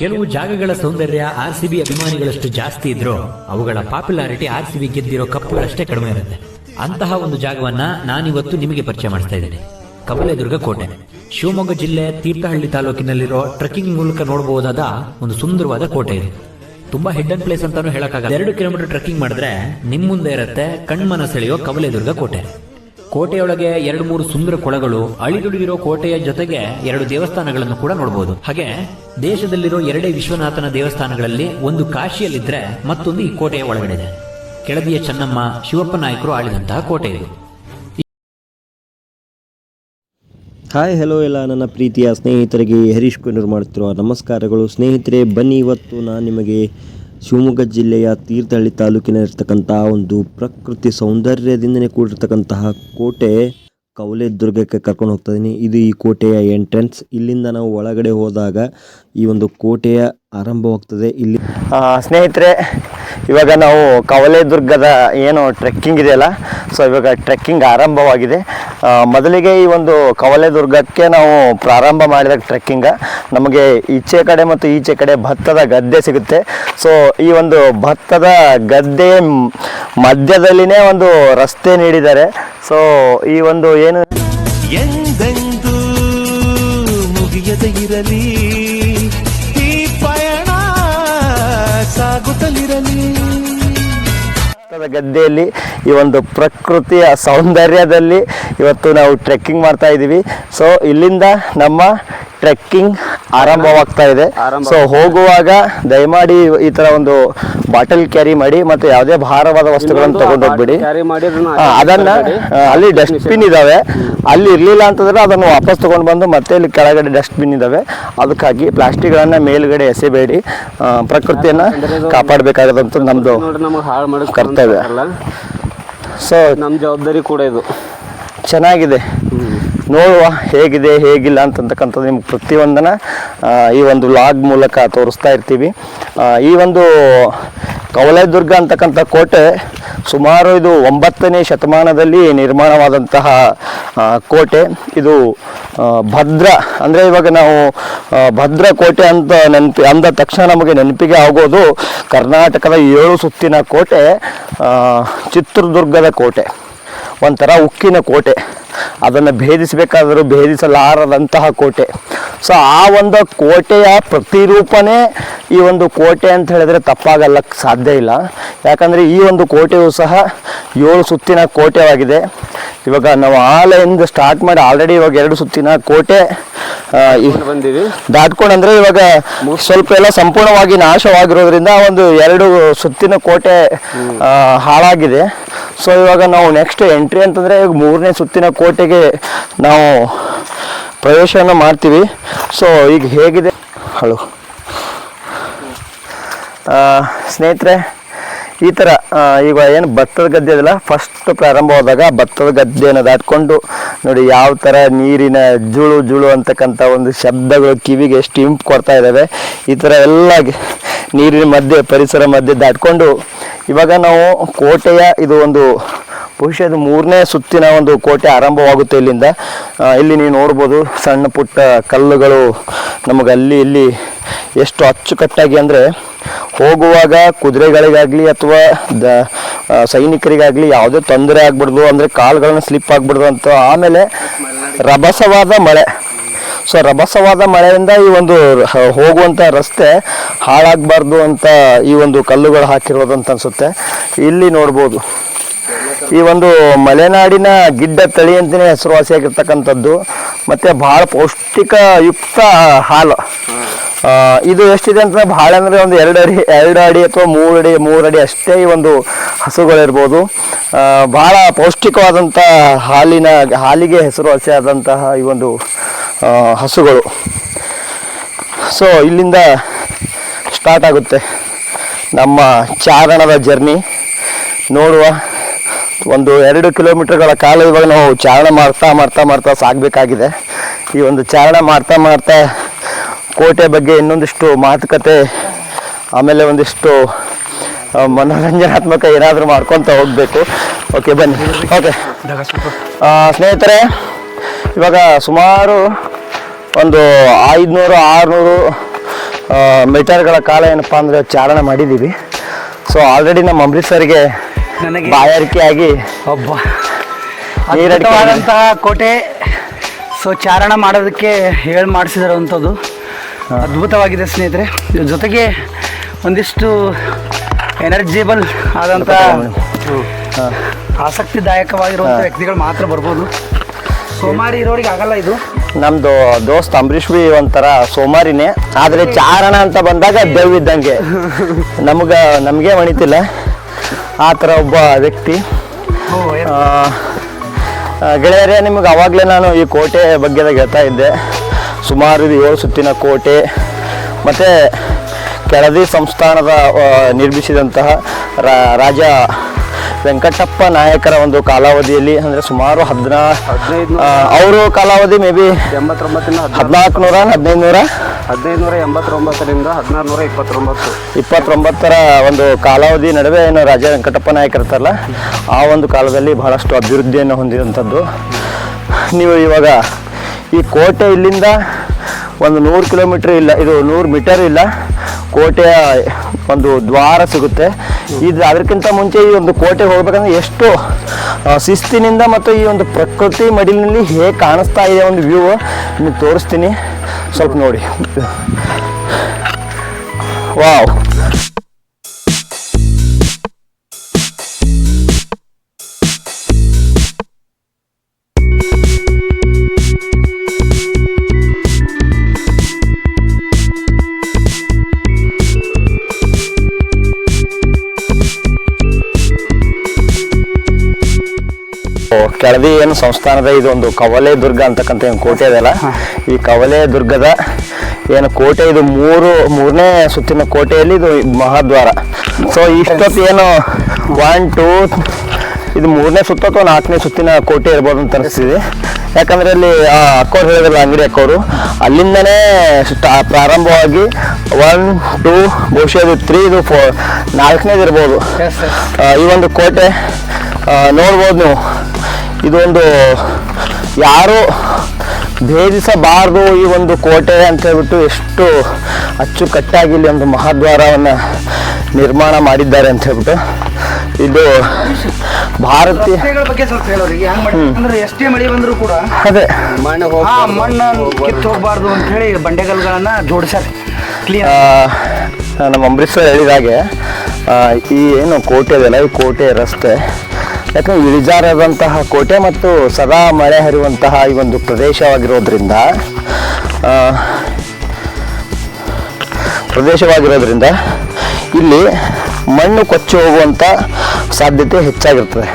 ಕೆಲವು ಜಾಗಗಳ ಸೌಂದರ್ಯ RCB ಅಭಿಮಾನಿಗಳಷ್ಟು ಜಾಸ್ತಿ ಇದ್ರೂ ಅವುಗಳ ಪಾಪ್ಯುಲಾರಿಟಿ RCB ಗೆದ್ದಿರೋ ಕಪ್ಪುಗಳಷ್ಟೇ ಕಡಿಮೆ ಇರುತ್ತೆ. ಅಂತಹ ಒಂದು ಜಾಗವನ್ನ ನಾನಿವತ್ತು ನಿಮಗೆ ಪರಿಚಯ ಮಾಡ್ತಾ ಇದ್ದೇನೆ. ಕವಲೇದುರ್ಗ ಕೋಟೆ. ಶಿವಮೊಗ್ಗ ಜಿಲ್ಲೆ ತೀರ್ಥಹಳ್ಳಿ ತಾಲೂಕಿನಲ್ಲಿರೋ ಟ್ರೆಕ್ಕಿಂಗ್ ಮೂಲಕ ನೋಡಬಹುದಾದ ಒಂದು ಸುಂದರವಾದ ಕೋಟೆ ಇದೆ. ತುಂಬಾ ಹಿಡನ್ ಪ್ಲೇಸ್ ಅಂತಾನು ಹೇಳಕ್ಕಾಗಲ್ಲ. 2 ಕಿಲೋಮೀಟರ್ ಟ್ರೆಕ್ಕಿಂಗ್ ಮಾಡಿದ್ರೆ ನಿಮ್ ಮುಂದೆ ಇರುತ್ತೆ ಕಣ್ಮನ ಸೆಳೆಯೋ ಕವಲೇದುರ್ಗ ಕೋಟೆ. ಕೋಟೆಯೊಳಗೆ 2-3 ಸುಂದರ ಕೊಳಗಳು, ಅಳಿದುಳಿದಿರೋ ಕೋಟೆಯ ಜೊತೆಗೆ 2 ದೇವಸ್ಥಾನಗಳನ್ನು ಕೂಡ ನೋಡಬಹುದು. ಹಾಗೆ ದೇಶದಲ್ಲಿರೋ 2 ವಿಶ್ವನಾಥನ ದೇವಸ್ಥಾನಗಳಲ್ಲಿ ಒಂದು ಕಾಶಿಯಲ್ಲಿದ್ರೆ ಮತ್ತೊಂದು ಈ ಕೋಟೆಯ ಒಳಗಡೆ ಇದೆ. ಕೆಳದಿಯ ಚೆನ್ನಮ್ಮ, ಶಿವಪ್ಪ ನಾಯಕರು ಆಳಿದಂತಹ ಕೋಟೆ ಇದು. ಹಾಯ್ ಹಲೋ ಎಲ್ಲ ನನ್ನ ಪ್ರೀತಿಯ ಸ್ನೇಹಿತರಿಗೆ ಹರೀಶ್ ಕುನ್ನೂರ್ ಮಾಡುತ್ತಿರುವ ನಮಸ್ಕಾರಗಳು. ಸ್ನೇಹಿತರೆ, ಬನ್ನಿ ಇವತ್ತು ನಾನು ನಿಮಗೆ ಶಿವಮೊಗ್ಗ ಜಿಲ್ಲೆಯ ತೀರ್ಥಹಳ್ಳಿ ತಾಲೂಕಿನಲ್ಲಿರ್ತಕ್ಕಂಥ ಒಂದು ಪ್ರಕೃತಿ ಸೌಂದರ್ಯದಿಂದನೇ ಕೂಡಿರ್ತಕ್ಕಂತಹ ಕೋಟೆ ಕವಲೇದುರ್ಗಕ್ಕೆ ಕರ್ಕೊಂಡು ಹೋಗ್ತಾ ಇದ್ದೀನಿ. ಇದು ಈ ಕೋಟೆಯ ಎಂಟ್ರೆನ್ಸ್. ಇಲ್ಲಿಂದ ನಾವು ಒಳಗಡೆ ಹೋದಾಗ ಈ ಒಂದು ಕೋಟೆಯ ಆರಂಭವಾಗ್ತದೆ. ಇಲ್ಲಿ ಸ್ನೇಹಿತರೆ, ಇವಾಗ ನಾವು ಕವಲೇದುರ್ಗದ ಏನು ಟ್ರೆಕ್ಕಿಂಗ್ ಇದೆಯಲ್ಲ, ಸೊ ಇವಾಗ ಟ್ರೆಕ್ಕಿಂಗ್ ಆರಂಭವಾಗಿದೆ. ಮೊದಲಿಗೆ ಈ ಒಂದು ಕವಲೇದುರ್ಗಕ್ಕೆ ನಾವು ಪ್ರಾರಂಭ ಮಾಡಿದ ಟ್ರೆಕ್ಕಿಂಗ್ ನಮಗೆ ಈಚೆ ಕಡೆ ಮತ್ತು ಈಚೆ ಕಡೆ ಭತ್ತದ ಗದ್ದೆ ಸಿಗುತ್ತೆ. ಸೊ ಈ ಒಂದು ಭತ್ತದ ಗದ್ದೆ ಮಧ್ಯದಲ್ಲಿನೇ ಒಂದು ರಸ್ತೆ ನೀಡಿದ್ದಾರೆ. ಸೊ ಈ ಒಂದು ಏನು ಎಂದೆಂದೂ ಮುಗಿಯದೆ ಇರಲಿ ಈ ಪಯಣ ಸಾಗುತ್ತಲಿರಲಿ. ಗದ್ದೆಯಲ್ಲಿ ಈ ಒಂದು ಪ್ರಕೃತಿಯ ಸೌಂದರ್ಯದಲ್ಲಿ ಇವತ್ತು ನಾವು ಟ್ರೆಕ್ಕಿಂಗ್ ಮಾಡ್ತಾ ಇದ್ದೀವಿ. ಸೊ ಇಲ್ಲಿಂದ ನಮ್ಮ ಟ್ರೆಕ್ಕಿಂಗ್ ಆರಂಭವಾಗ್ತಾ ಇದೆ. ಸೊ ಹೋಗುವಾಗ ದಯಮಾಡಿ ಈ ತರ ಒಂದು ಬಾಟಲ್ ಕ್ಯಾರಿ ಮಾಡಿ ಮತ್ತು ಯಾವುದೇ ಭಾರವಾದ ವಸ್ತುಗಳನ್ನು ತಗೊಂಡು ಹೋಗ್ಬಿಡಿ. ಅದನ್ನ ಅಲ್ಲಿ ಡಸ್ಟ್ಬಿನ್ ಇದಾವೆ, ಅಲ್ಲಿ ಇರ್ಲಿಲ್ಲ ಅಂತಂದ್ರೆ ಅದನ್ನು ವಾಪಸ್ ತಗೊಂಡು ಬಂದು ಮತ್ತೆ ಇಲ್ಲಿ ಕೆಳಗಡೆ ಡಸ್ಟ್ಬಿನ್ ಇದಾವೆ. ಅದಕ್ಕಾಗಿ ಪ್ಲಾಸ್ಟಿಕ್ಗಳನ್ನ ಮೇಲ್ಗಡೆ ಎಸೆಬೇಡಿ. ಪ್ರಕೃತಿಯನ್ನ ಕಾಪಾಡಬೇಕಾದಂತ ನಮ್ದು ಕರ್ತವ್ಯ. ಸೊ ನಮ್ಮ ಜವಾಬ್ದಾರಿ ಕೂಡ ಇದು. ಚೆನ್ನಾಗಿದೆ, ನೋಡುವ ಹೇಗಿದೆ ಹೇಗಿಲ್ಲ ಅಂತಕ್ಕಂಥದ್ದು ನಿಮ್ಗೆ ಪ್ರತಿಯೊಂದನ್ನ ಈ ಒಂದು ವ್ಲಾಗ್ ಮೂಲಕ ತೋರಿಸ್ತಾ ಇರ್ತೀವಿ. ಈ ಒಂದು ಕವಲೇದುರ್ಗ ಅಂತಕ್ಕಂಥ ಕೋಟೆ ಸುಮಾರು ಇದು 9ನೇ ಶತಮಾನದಲ್ಲಿ ನಿರ್ಮಾಣವಾದಂತಹ ಕೋಟೆ. ಇದು ಭದ್ರ ಅಂದರೆ ಇವಾಗ ನಾವು ಭದ್ರ ಕೋಟೆ ಅಂತ ಅಂದ ತಕ್ಷಣ ನಮಗೆ ನೆನಪಿಗೆ ಆಗೋದು ಕರ್ನಾಟಕದ 7 ಸುತ್ತಿನ ಕೋಟೆ ಚಿತ್ರದುರ್ಗದ ಕೋಟೆ. ಒಂಥರ ಉಕ್ಕಿನ ಕೋಟೆ, ಅದನ್ನು ಭೇದಿಸಬೇಕಾದರೂ ಭೇದಿಸಲಾರದಂತಹ ಕೋಟೆ. ಸೊ ಆ ಒಂದು ಕೋಟೆಯ ಪ್ರತಿರೂಪನೇ ಈ ಒಂದು ಕೋಟೆ ಅಂತ ಹೇಳಿದ್ರೆ ತಪ್ಪಾಗಲ್ಲಕ್ಕೆ ಸಾಧ್ಯ ಇಲ್ಲ. ಯಾಕಂದರೆ ಈ ಒಂದು ಕೋಟೆಯು ಸಹ 7 ಸುತ್ತಿನ ಕೋಟೆಯಾಗಿದೆ. ಇವಾಗ ನಾವು ಆಲೆಯಿಂದ ಸ್ಟಾರ್ಟ್ ಮಾಡಿ ಆಲ್ರೆಡಿ ಇವಾಗ 2 ಸುತ್ತಿನ ಕೋಟೆ ಬಂದಿವಿ ದಾಟ್ಕೊಂಡು, ಅಂದರೆ ಇವಾಗ ಸ್ವಲ್ಪ ಎಲ್ಲ ಸಂಪೂರ್ಣವಾಗಿ ನಾಶವಾಗಿರೋದ್ರಿಂದ ಒಂದು 2 ಸುತ್ತಿನ ಕೋಟೆ ಹಾಳಾಗಿದೆ. ಸೊ ಇವಾಗ ನಾವು ನೆಕ್ಸ್ಟ್ ಎಂಟ್ರಿ ಅಂತಂದರೆ ಈಗ 3ನೇ ಸುತ್ತಿನ ಕೋಟೆಗೆ ನಾವು ಪ್ರವೇಶವನ್ನು ಮಾಡ್ತೀವಿ. ಸೊ ಈಗ ಹೇಗಿದೆ ಹಲೋ ಸ್ನೇಹಿತರೆ, ಈ ಥರ ಈಗ ಏನು ಭತ್ತದ ಗದ್ದೆ ಇದೆಯಲ್ಲ, ಫಸ್ಟ್ ಪ್ರಾರಂಭವಾದಾಗ ಭತ್ತದ ಗದ್ದೆಯನ್ನು ದಾಟ್ಕೊಂಡು ನೋಡಿ ಯಾವ ಥರ ನೀರಿನ ಜುಳು ಜುಳು ಅಂತಕ್ಕಂಥ ಒಂದು ಶಬ್ದಗಳು ಕಿವಿಗೆ ಎಷ್ಟು ಇಂಪು ಕೊಡ್ತಾ ಇದ್ದಾವೆ. ಈ ಥರ ಎಲ್ಲ ನೀರಿನ ಮಧ್ಯೆ ಪರಿಸರ ಮಧ್ಯೆ ದಾಟ್ಕೊಂಡು ಇವಾಗ ನಾವು ಕೋಟೆಯ ಇದು ಒಂದು ಬಹುಶಃ ಇದು 3ನೇ ಸುತ್ತಿನ ಒಂದು ಕೋಟೆ ಆರಂಭವಾಗುತ್ತೆ ಇಲ್ಲಿಂದ. ಇಲ್ಲಿ ನೀವು ನೋಡ್ಬೋದು ಸಣ್ಣ ಪುಟ್ಟ ಕಲ್ಲುಗಳು ನಮಗೆ ಅಲ್ಲಿ ಇಲ್ಲಿ ಎಷ್ಟು ಅಚ್ಚುಕಟ್ಟಾಗಿ, ಅಂದರೆ ಹೋಗುವಾಗ ಕುದುರೆಗಳಿಗಾಗಲಿ ಅಥವಾ ಸೈನಿಕರಿಗಾಗಲಿ ಯಾವುದೇ ತೊಂದರೆ ಆಗ್ಬಿಡ್ದು, ಅಂದರೆ ಕಾಲುಗಳನ್ನ ಸ್ಲಿಪ್ ಆಗ್ಬಿಡ್ದು ಅಂತ. ಆಮೇಲೆ ರಭಸವಾದ ಮಳೆ. ಸೊ ರಭಸವಾದ ಮಳೆಯಿಂದ ಈ ಒಂದು ಹೋಗುವಂಥ ರಸ್ತೆ ಹಾಳಾಗಬಾರ್ದು ಅಂತ ಈ ಒಂದು ಕಲ್ಲುಗಳು ಹಾಕಿರೋದು ಅಂತ ಅನಿಸುತ್ತೆ. ಇಲ್ಲಿ ನೋಡ್ಬೋದು ಈ ಒಂದು ಮಲೆನಾಡಿನ ಗಿಡ್ಡ ತಳಿ ಅಂತಲೇ ಹೆಸರುವಾಸಿಯಾಗಿರ್ತಕ್ಕಂಥದ್ದು, ಮತ್ತು ಭಾಳ ಪೌಷ್ಟಿಕಯುಕ್ತ ಹಾಲು. ಇದು ಎಷ್ಟಿದೆ ಅಂತ ಭಾಳ ಅಂದರೆ ಒಂದು 2 ಅಡಿ ಅಥವಾ 3 ಅಡಿ ಅಷ್ಟೇ ಈ ಒಂದು ಹಸುಗಳಿರ್ಬೋದು. ಭಾಳ ಪೌಷ್ಟಿಕವಾದಂಥ ಹಾಲಿಗೆ ಹೆಸರುವಾಸಿಯಾದಂತಹ ಈ ಒಂದು ಹಸುಗಳು. ಸೊ ಇಲ್ಲಿಂದ ಸ್ಟಾರ್ಟ್ ಆಗುತ್ತೆ ನಮ್ಮ ಚಾರಣದ ಜರ್ನಿ. ನೋಡುವ ಒಂದು 2 ಕಿಲೋಮೀಟರ್ಗಳ ಕಾಲ ಇವಾಗ ನಾವು ಚಾರಣ ಮಾಡ್ತಾ ಸಾಗಬೇಕಾಗಿದೆ. ಈ ಒಂದು ಚಾರಣ ಮಾಡ್ತಾ ಕೋಟೆ ಬಗ್ಗೆ ಇನ್ನೊಂದಿಷ್ಟು ಮಾತುಕತೆ, ಆಮೇಲೆ ಒಂದಿಷ್ಟು ಮನೋರಂಜನಾತ್ಮಕ ಏನಾದರೂ ಮಾಡ್ಕೊತ ಹೋಗಬೇಕು. ಓಕೆ ಬನ್ನಿ. ಓಕೆ ಸ್ನೇಹಿತರೆ, ಇವಾಗ ಸುಮಾರು ಒಂದು 500-600 ಮೀಟರ್ಗಳ ಕಾಲ ಏನಪ್ಪ ಅಂದರೆ ಚಾರಣ ಮಾಡಿದ್ದೀವಿ. ಸೊ ಆಲ್ರೆಡಿ ನಮ್ಮ ಅಮೃತ್ಸರ್ಗೆ ನನಗೆ ಬಾಯಾರಿಕೆ ಆಗಿ ಒಬ್ಬ ನೀರಡಿಕೆ ಅದ್ಭುತವಾದಂತಹ ಕೋಟೆ. ಸೊ ಚಾರಣ ಮಾಡೋದಕ್ಕೆ ಹೇಳಿ ಮಾಡಿಸಿದಿರುವಂಥದ್ದು ಅದ್ಭುತವಾಗಿದೆ ಸ್ನೇಹಿತರೆ. ಇದ್ರ ಜೊತೆಗೆ ಒಂದಿಷ್ಟು ಎನರ್ಜಿಬಲ್ ಆದಂಥ ಆಸಕ್ತಿದಾಯಕವಾಗಿರುವಂಥ ವ್ಯಕ್ತಿಗಳು ಮಾತ್ರ ಬರ್ಬೋದು. ಸೋಮಾರಿ ಇರೋರಿಗೆ ಆಗಲ್ಲ ಇದು. ನಮ್ದು ದೋಸ್ತ್ ಅಂಬರೀಷ್ ಬಿ ಒಂಥರ ಸೋಮಾರಿನೇ, ಆದರೆ ಚಾರಣ ಅಂತ ಬಂದಾಗ ದೆವ್ ಇದ್ದಂಗೆ ನಮಗೆ ಮಣಿತಿಲ್ಲ ಆ ಥರ ಒಬ್ಬ ವ್ಯಕ್ತಿ. ಗೆಳೆಯರೇ, ನಿಮಗೆ ಅವಾಗಲೇ ನಾನು ಈ ಕೋಟೆ ಬಗ್ಗೆ ಹೇಳ್ತಾ ಇದ್ದೆ. ಸುಮಾರು ಇದು 7 ಸುತ್ತಿನ ಕೋಟೆ ಮತ್ತು ಕೆಳದಿ ಸಂಸ್ಥಾನದ ನಿರ್ಮಿಸಿದಂತಹ ರಾಜ ವೆಂಕಟಪ್ಪ ನಾಯಕರ ಒಂದು ಕಾಲಾವಧಿಯಲ್ಲಿ, ಅಂದರೆ ಸುಮಾರು 15 ಅವರು ಕಾಲಾವಧಿ ಮೇ ಬಿ 1489ರಿಂದ 1629 ಒಂದು ಕಾಲಾವಧಿ ನಡುವೆ ಏನು ರಾಜ ವೆಂಕಟಪ್ಪ ನಾಯಕ ಇರ್ತಾರಲ್ಲ, ಆ ಒಂದು ಕಾಲದಲ್ಲಿ ಬಹಳಷ್ಟು ಅಭಿವೃದ್ಧಿಯನ್ನು ಹೊಂದಿದಂಥದ್ದು. ನೀವು ಇವಾಗ ಈ ಕೋಟೆ ಇಲ್ಲಿಂದ ಒಂದು 100 ಕಿಲೋಮೀಟ್ರ್ ಇಲ್ಲ, ಇದು 100 ಮೀಟರ್ ಇಲ್ಲ, ಕೋಟೆಯ ಒಂದು ದ್ವಾರ ಸಿಗುತ್ತೆ. ಇದು ಅದಕ್ಕಿಂತ ಮುಂಚೆ ಈ ಒಂದು ಕೋಟೆಗೆ ಹೋಗ್ಬೇಕಂದ್ರೆ ಎಷ್ಟು ಶಿಸ್ತಿನಿಂದ ಮತ್ತು ಈ ಒಂದು ಪ್ರಕೃತಿ ಮಡಿಲಿನಲ್ಲಿ ಹೇಗೆ ಕಾಣಿಸ್ತಾ ಇದೆ ಒಂದು ವ್ಯೂ ನಿಮಗೆ ತೋರಿಸ್ತೀನಿ, ಸ್ವಲ್ಪ ನೋಡಿ. ವಾವ್, ಕೆಳದಿ ಏನು ಸಂಸ್ಥಾನದ ಇದು ಒಂದು ಕವಲೆ ದುರ್ಗ ಅಂತಕ್ಕಂಥ ಏನು ಕೋಟೆ ಇದೆಯಲ್ಲ, ಈ ಕವಲೆ ದುರ್ಗದ ಏನು ಕೋಟೆ ಇದು ಮೂರನೇ ಸುತ್ತಿನ ಕೋಟೆಯಲ್ಲಿ ಇದು ಮಹಾದ್ವಾರ. ಸೊ ಇಷ್ಟೊತ್ತು ಏನು 1 2 ಇದು 3ನೇ ಸುತ್ತ ಅಥವಾ 4ನೇ ಸುತ್ತಿನ ಕೋಟೆ ಇರ್ಬೋದು ಅಂತ ಅನಿಸ್ತಿದೆ. ಯಾಕಂದರೆ ಅಲ್ಲಿ ಅಕ್ಕೋರು ಹೇಳಿದ್ರಲ್ಲ, ಅಂಗಡಿ ಅಕ್ಕೋರು, ಅಲ್ಲಿಂದನೇ ಪ್ರಾರಂಭವಾಗಿ 1 2 ಬಹುಶಃ ಇದು 3 ಇದು 4ನೇದು ಇರ್ಬೋದು. ಈ ಒಂದು ಕೋಟೆ ನೋಡ್ಬೋದು ನೀವು. ಇದೊಂದು ಯಾರು ಭೇದಿಸಬಾರ್ದು ಈ ಒಂದು ಕೋಟೆ ಅಂತ ಹೇಳ್ಬಿಟ್ಟು ಎಷ್ಟು ಅಚ್ಚುಕಟ್ಟಾಗಿ ಇಲ್ಲಿ ಒಂದು ಮಹಾದ್ವಾರವನ್ನು ನಿರ್ಮಾಣ ಮಾಡಿದ್ದಾರೆ ಅಂತ ಹೇಳ್ಬಿಟ್ಟು. ಇದು ಭಾರತೀಯ ಬಗ್ಗೆ ಸ್ವಲ್ಪ ಹೇಳೋರಿಗೆ ಅಂದ್ರೆ ಎಷ್ಟೇ ಮಳೆ ಬಂದರೂ ಕೂಡ ಅದೇ ಮಣ್ಣು ಕಿತ್ತು ಹೋಗಬಾರ್ದು ಅಂತ ಹೇಳಿ ಬಂಡೆಗಲ್ಗಳನ್ನ ಜೋಡಿಸ್ಯಾರ ಕ್ಲೀನ್. ನಮ್ಮ ಅಮೃತ್ಸರ್ ಹೇಳಿದಾಗೆ ಈ ಏನು ಕೋಟೆ ಇದೆಯಲ್ಲ, ಈ ಕೋಟೆ ರಸ್ತೆ ಯಾಕಂದ್ರೆ ಇಳಿಜಾರಾದಂತಹ ಕೋಟೆ ಮತ್ತು ಸದಾ ಮಳೆ ಹರಿಯುವಂತಹ ಈ ಒಂದು ಪ್ರದೇಶವಾಗಿರೋದ್ರಿಂದ ಇಲ್ಲಿ ಮಣ್ಣು ಕೊಚ್ಚಿ ಹೋಗುವಂಥ ಸಾಧ್ಯತೆ ಹೆಚ್ಚಾಗಿರ್ತದೆ.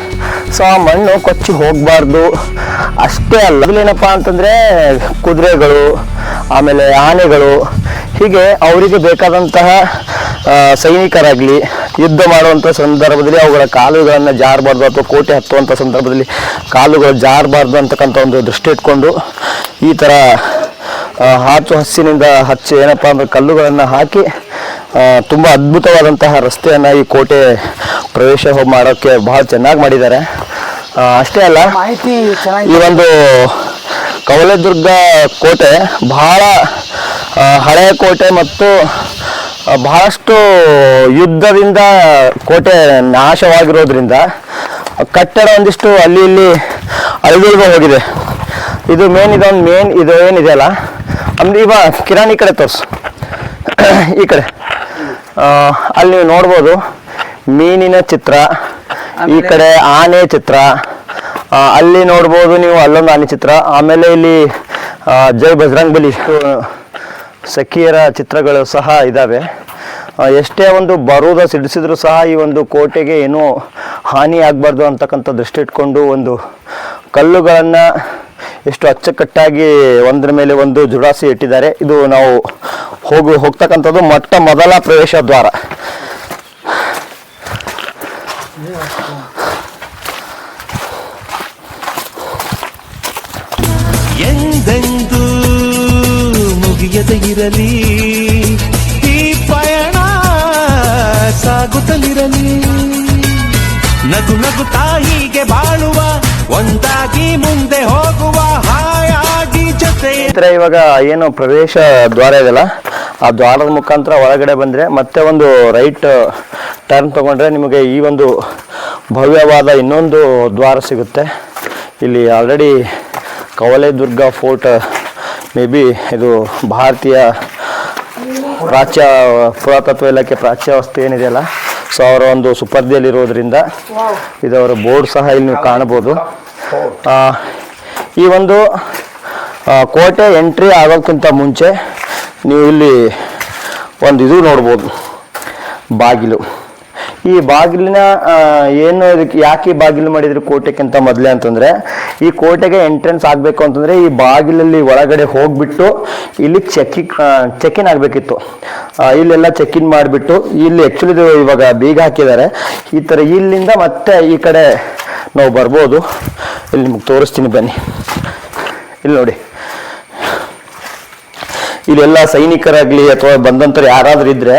ಸೊ ಆ ಮಣ್ಣು ಕೊಚ್ಚಿ ಹೋಗಬಾರ್ದು ಅಷ್ಟೇ ಅಲ್ಲ, ಏನಪ್ಪ ಅಂತಂದರೆ ಕುದುರೆಗಳು, ಆಮೇಲೆ ಆನೆಗಳು, ಹೀಗೆ ಅವರಿಗೆ ಬೇಕಾದಂತಹ ಸೈನಿಕರಾಗಲಿ ಯುದ್ಧ ಮಾಡುವಂಥ ಸಂದರ್ಭದಲ್ಲಿ ಅವುಗಳ ಕಾಲುಗಳನ್ನು ಜಾರಬಾರ್ದು, ಅಥವಾ ಕೋಟೆ ಹತ್ತುವಂಥ ಸಂದರ್ಭದಲ್ಲಿ ಕಾಲುಗಳು ಜಾರಬಾರ್ದು ಅಂತಕ್ಕಂಥ ಒಂದು ದೃಷ್ಟಿ ಇಟ್ಕೊಂಡು ಈ ಥರ ಹಸಿನಿಂದ ಹಚ್ಚಿ ಏನಪ್ಪ ಅಂದರೆ ಕಲ್ಲುಗಳನ್ನು ಹಾಕಿ ತುಂಬ ಅದ್ಭುತವಾದಂತಹ ರಸ್ತೆಯನ್ನು ಈ ಕೋಟೆ ಪ್ರವೇಶ ಮಾಡೋಕ್ಕೆ ಭಾಳ ಚೆನ್ನಾಗಿ ಮಾಡಿದ್ದಾರೆ. ಅಷ್ಟೇ ಅಲ್ಲ, ಮಾಹಿತಿ ಈ ಒಂದು ಕವಲೆದುರ್ಗ ಕೋಟೆ ಬಹಳ ಹಳೆಯ ಕೋಟೆ ಮತ್ತು ಬಹಳಷ್ಟು ಯುದ್ಧದಿಂದ ಕೋಟೆ ನಾಶವಾಗಿರೋದ್ರಿಂದ ಕಟ್ಟಡ ಒಂದಿಷ್ಟು ಅಲ್ಲಿ ಇಲ್ಲಿ ಅಳಿದುಳಿದು ಹೋಗಿದೆ. ಇದು ಇದು ಏನಿದೆಯಲ್ಲ ಅಂದ್ರೆ ಇವಾಗ ಕಿರಾಣಿ ಕಡೆ ತೋರಿಸು, ಈ ಕಡೆ ಅಲ್ಲಿ ನೀವು ನೋಡ್ಬೋದು ಮೀನಿನ ಚಿತ್ರ, ಈ ಕಡೆ ಆನೆ ಚಿತ್ರ, ಅಲ್ಲಿ ನೋಡ್ಬೋದು ನೀವು ಅಲ್ಲೊಂದು ಆನೆ ಚಿತ್ರ, ಆಮೇಲೆ ಇಲ್ಲಿ ಜೈ ಬಜರಂಗ್ ಬಲಿ ಸಖಿಯರ ಚಿತ್ರಗಳು ಸಹ ಇದ್ದಾವೆ. ಎಷ್ಟೇ ಒಂದು ಬರುವುದ ಸಿಡಿಸಿದ್ರು ಸಹ ಈ ಒಂದು ಕೋಟೆಗೆ ಏನೂ ಹಾನಿ ಆಗಬಾರ್ದು ಅಂತಕ್ಕಂಥ ದೃಷ್ಟಿ ಇಟ್ಕೊಂಡು ಒಂದು ಕಲ್ಲುಗಳನ್ನು ಎಷ್ಟು ಅಚ್ಚುಕಟ್ಟಾಗಿ ಒಂದರ ಮೇಲೆ ಒಂದು ಜುಡಾಸಿ ಇಟ್ಟಿದ್ದಾರೆ. ಇದು ನಾವು ಹೋಗ್ತಕ್ಕಂಥದ್ದು ಮೊದಲ ಪ್ರವೇಶ ದ್ವಾರ. ಎಂದೆಂದೂ ಮುಗಿಯದೆ ಇರಲಿ ಈ ಪಯಣ, ಸಾಗುತ್ತಲಿರಲಿ ನಗು ನಗುತ್ತಾ ಹೀಗೆ ಬಾಳುವ, ಒಂದಾಗಿ ಮುಂದೆ ಹೋಗುವ, ಹಾಯಾಗಿ ಜೊತೆ. ಇವಾಗ ಏನು ಪ್ರವೇಶ ದ್ವಾರ ಇದೆಯಲ್ಲ, ಆ ದ್ವಾರದ ಮುಖಾಂತರ ಒಳಗಡೆ ಬಂದರೆ ಮತ್ತೆ ಒಂದು ರೈಟ್ ಟರ್ನ್ ತೊಗೊಂಡ್ರೆ ನಿಮಗೆ ಈ ಒಂದು ಭವ್ಯವಾದ ಇನ್ನೊಂದು ದ್ವಾರ ಸಿಗುತ್ತೆ. ಇಲ್ಲಿ already Kavaledurga fort may be ಇದು ಭಾರತೀಯ ಪುರಾತತ್ವ ಇಲಾಖೆ ಪ್ರಾಚ್ಯವಸ್ತು ಏನಿದೆಯಲ್ಲ, ಸೊ ಅವರ ಒಂದು ಸುಪರ್ದಿಯಲ್ಲಿರೋದ್ರಿಂದ ಇದವರ ಬೋರ್ಡ್ ಸಹ ಇಲ್ಲಿ ನೀವು ಕಾಣಬಹುದು. ಈ ಒಂದು ಕೋಟೆ ಎಂಟ್ರಿ ಆಗೋಕ್ಕಿಂತ ಮುಂಚೆ ನೀವು ಇಲ್ಲಿ ಒಂದು ಇದು ನೋಡ್ಬೋದು, ಬಾಗಿಲು. ಈ ಬಾಗಿಲಿನ ಏನು ಇದಕ್ಕೆ ಯಾಕೆ ಈ ಬಾಗಿಲು ಮಾಡಿದ್ರು ಕೋಟೆಗಿಂತ ಮೊದಲೇ ಅಂತಂದರೆ, ಈ ಕೋಟೆಗೆ ಎಂಟ್ರೆನ್ಸ್ ಆಗಬೇಕು ಅಂತಂದರೆ ಈ ಬಾಗಿಲಲ್ಲಿ ಒಳಗಡೆ ಹೋಗಿಬಿಟ್ಟು ಇಲ್ಲಿ ಚೆಕ್ ಇನ್ ಆಗಬೇಕಿತ್ತು. ಇಲ್ಲೆಲ್ಲ ಚೆಕ್ ಇನ್ ಮಾಡಿಬಿಟ್ಟು ಇಲ್ಲಿ ಆ್ಯಕ್ಚುಲಿ ಇವಾಗ ಬೀಗ ಹಾಕಿದ್ದಾರೆ. ಈ ಥರ ಇಲ್ಲಿಂದ ಮತ್ತೆ ಈ ಕಡೆ ನಾವು ಬರ್ಬೋದು. ಇಲ್ಲಿ ನಿಮ್ಗೆ ತೋರಿಸ್ತೀನಿ ಬನ್ನಿ. ಇಲ್ಲಿ ನೋಡಿ, ಇಲ್ಲೆಲ್ಲ ಸೈನಿಕರಾಗಲಿ ಅಥವಾ ಬಂದಂಥವ್ರು ಯಾರಾದರೂ ಇದ್ದರೆ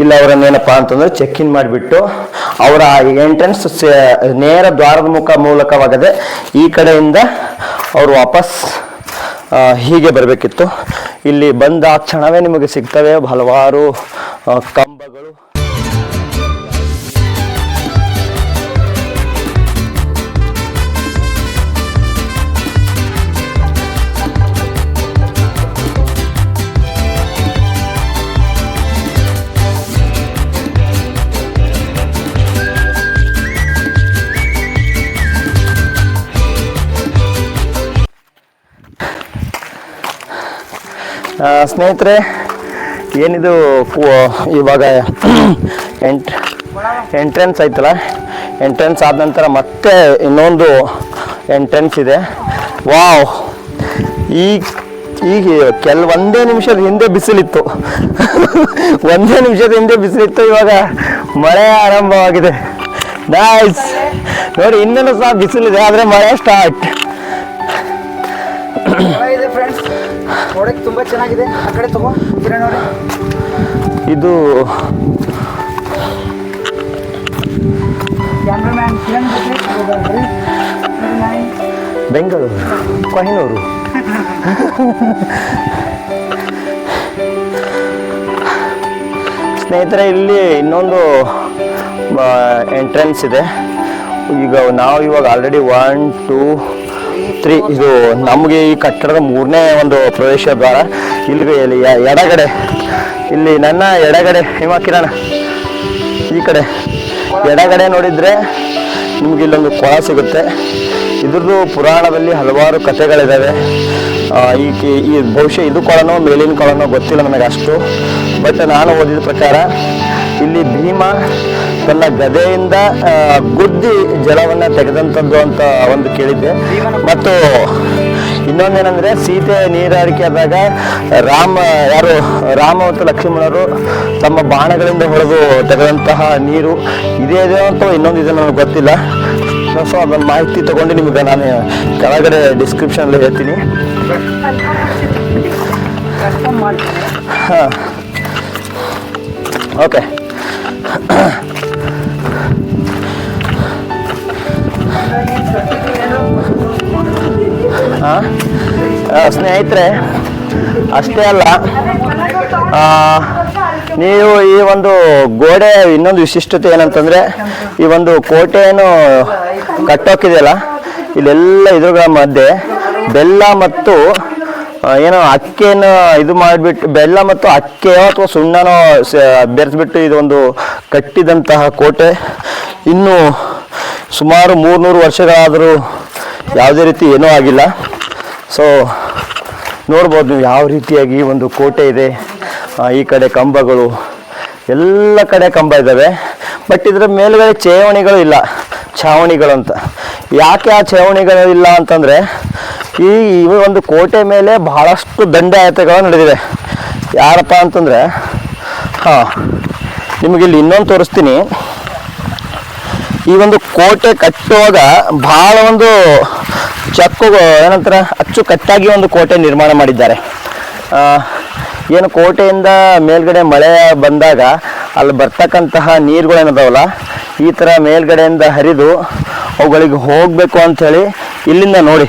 ಇಲ್ಲಿ ಅವರನ್ನೇನಪ್ಪ ಅಂತಂದರೆ ಚೆಕ್ ಇನ್ ಮಾಡಿಬಿಟ್ಟು ಅವರ ಎಂಟ್ರೆನ್ಸ್ ನೇರ ದ್ವಾರದ ಮೂಲಕವಾಗದೆ ಈ ಕಡೆಯಿಂದ ಅವರು ವಾಪಸ್ ಹೀಗೆ ಬರಬೇಕಿತ್ತು. ಇಲ್ಲಿ ಬಂದ ಆ ಕ್ಷಣವೇ ನಿಮಗೆ ಸಿಗ್ತವೆ ಹಲವಾರು ಕಂಬಗಳು. ಸ್ನೇಹಿತರೆ, ಏನಿದು ಇವಾಗ ಎಂಟ್ರೆನ್ಸ್ ಆಯ್ತಲ್ಲ, ಎಂಟ್ರೆನ್ಸ್ ಆದ ನಂತರ ಮತ್ತೆ ಇನ್ನೊಂದು ಎಂಟ್ರೆನ್ಸ್ ಇದೆ. ವಾವ್, ಈಗ ಒಂದೇ ನಿಮಿಷದ ಹಿಂದೆ ಬಿಸಿಲಿತ್ತು ಒಂದೇ ನಿಮಿಷದ ಹಿಂದೆ ಬಿಸಿಲಿತ್ತು, ಇವಾಗ ಮಳೆ ಆರಂಭವಾಗಿದೆ. ನೈಸ್ ನೋಡಿ, ಇನ್ನೂ ಸಹ ಬಿಸಿಲಿದೆ ಆದರೆ ಮಳೆ ಸ್ಟಾರ್ಟ್. ಫ್ರೆಂಡ್ಸ್, ನೋಡಕ್ಕೆ ತುಂಬಾ ಚೆನ್ನಾಗಿದೆ. ಆ ಕಡೆ ತಗೋ ನೋಡಿ. ಇದು ಕ್ಯಾಮ್ರಾಮ್ಯಾನ್ ಕಿರಣ್ ಬೆಂಗಳೂರು, ಕೊಹಿನೂರು. ಸ್ನೇಹಿತರೆ, ಇಲ್ಲಿ ಇನ್ನೊಂದು ಎಂಟ್ರೆನ್ಸ್ ಇದೆ. ನಾವು ಇವಾಗ ಆಲ್ರೆಡಿ 1, 2, 3 ಇದು ನಮಗೆ ಈ ಕಟ್ಟಡದ 3ನೇ ಒಂದು ಪ್ರವೇಶ ದ್ವಾರ. ಇಲ್ಲಿ ಎಡಗಡೆ, ಇಲ್ಲಿ ನನ್ನ ಎಡಗಡೆ ಹಿಮಕಿರಣ, ಈ ಕಡೆ ಎಡಗಡೆ ನೋಡಿದರೆ ನಿಮ್ಗೆ ಇಲ್ಲೊಂದು ಕೊಳ ಸಿಗುತ್ತೆ. ಇದ್ರದ್ದು ಪುರಾಣದಲ್ಲಿ ಹಲವಾರು ಕಥೆಗಳಿದ್ದಾವೆ. ಈ ಬಹುಶಃ ಇದು ಕೊಳನೋ ಮೇಲಿನ ಕೊಳನೋ ಗೊತ್ತಿಲ್ಲ ನನಗೆ ಅಷ್ಟು, ಬಟ್ ನಾನು ಓದಿದ ಪ್ರಕಾರ ಇಲ್ಲಿ ಭೀಮ ತನ್ನ ಗದೆಯಿಂದ ಗುದ್ದಿ ಜಲವನ್ನು ತೆಗೆದಂಥದ್ದು ಅಂತ ಒಂದು ಕೇಳಿದ್ದೆ. ಮತ್ತು ಇನ್ನೊಂದೇನೆಂದರೆ, ಸೀತೆ ನೀರಾರಿಕೆ ಆದಾಗ ರಾಮ ಮತ್ತು ಲಕ್ಷ್ಮಣರು ತಮ್ಮ ಬಾಣಗಳಿಂದ ಹೊಡೆದು ತೆಗೆದಂತಹ ನೀರು ಇದೇ ಅಂತ ಇನ್ನೊಂದು ಇದೆ, ನನಗೆ ಗೊತ್ತಿಲ್ಲ. ಸೊ ಅದನ್ನು ಮಾಹಿತಿ ತಗೊಂಡು ನಿಮಗೆ ನಾನು ಕೆಳಗಡೆ ಡಿಸ್ಕ್ರಿಪ್ಷನಲ್ಲಿ ಹೇಳ್ತೀನಿ. ಹಾಂ, ಓಕೆ. ಸ್ನೇಹಿತರೆ, ಅಷ್ಟೇ ಅಲ್ಲ, ನೀವು ಈ ಒಂದು ಗೋಡೆ ಇನ್ನೊಂದು ವಿಶಿಷ್ಟತೆ ಏನಂತಂದರೆ, ಈ ಒಂದು ಕೋಟೆಯನ್ನು ಕಟ್ಟೋಕಿದೆಯಲ್ಲ, ಇಲ್ಲೆಲ್ಲ ಇದ್ರಗಳ ಮಧ್ಯೆ ಬೆಲ್ಲ ಮತ್ತು ಏನೋ ಅಕ್ಕಿಯನ್ನು ಇದು ಮಾಡಿಬಿಟ್ಟು, ಬೆಲ್ಲ ಮತ್ತು ಅಕ್ಕಿಯೋ ಅಥವಾ ಸುಣ್ಣನೋ ಬೆರೆಸ್ಬಿಟ್ಟು ಇದೊಂದು ಕಟ್ಟಿದಂತಹ ಕೋಟೆ ಇನ್ನು ಸುಮಾರು 300 ವರ್ಷಗಳಾದರೂ ಯಾವುದೇ ರೀತಿ ಏನೂ ಆಗಿಲ್ಲ. ಸೊ ನೋಡ್ಬೋದು ನೀವು ಯಾವ ರೀತಿಯಾಗಿ ಒಂದು ಕೋಟೆ ಇದೆ. ಈ ಕಡೆ ಕಂಬಗಳು, ಎಲ್ಲ ಕಡೆ ಕಂಬ ಇದ್ದಾವೆ, ಬಟ್ ಇದರ ಮೇಲುಗಡೆ ಛಾವಣಿಗಳು ಅಂತ. ಯಾಕೆ ಆ ಛಾವಣಿಗಳು ಇಲ್ಲ ಅಂತಂದರೆ, ಈ ಒಂದು ಕೋಟೆ ಮೇಲೆ ಬಹಳಷ್ಟು ದಂಡಯಾತ್ರೆಗಳು ನಡೆದಿವೆ. ಯಾರಪ್ಪ ಅಂತಂದರೆ, ನಿಮಗಿಲ್ಲಿ ಇನ್ನೊಂದು ತೋರಿಸ್ತೀನಿ. ಈ ಒಂದು ಕೋಟೆ ಕಟ್ಟುವಾಗ ಭಾಳ ಒಂದು ಏನಂತಾರೆ ಅಚ್ಚುಕಟ್ಟಾಗಿ ಒಂದು ಕೋಟೆ ನಿರ್ಮಾಣ ಮಾಡಿದ್ದಾರೆ. ಏನು ಕೋಟೆಯಿಂದ ಮೇಲ್ಗಡೆ ಮಳೆ ಬಂದಾಗ ಅಲ್ಲಿ ಬರ್ತಕ್ಕಂತಹ ನೀರುಗಳೇನದಾವಲ್ಲ, ಈ ಥರ ಮೇಲ್ಗಡೆಯಿಂದ ಹರಿದು ಅವುಗಳಿಗೆ ಹೋಗಬೇಕು ಅಂಥೇಳಿ ಇಲ್ಲಿಂದ ನೋಡಿ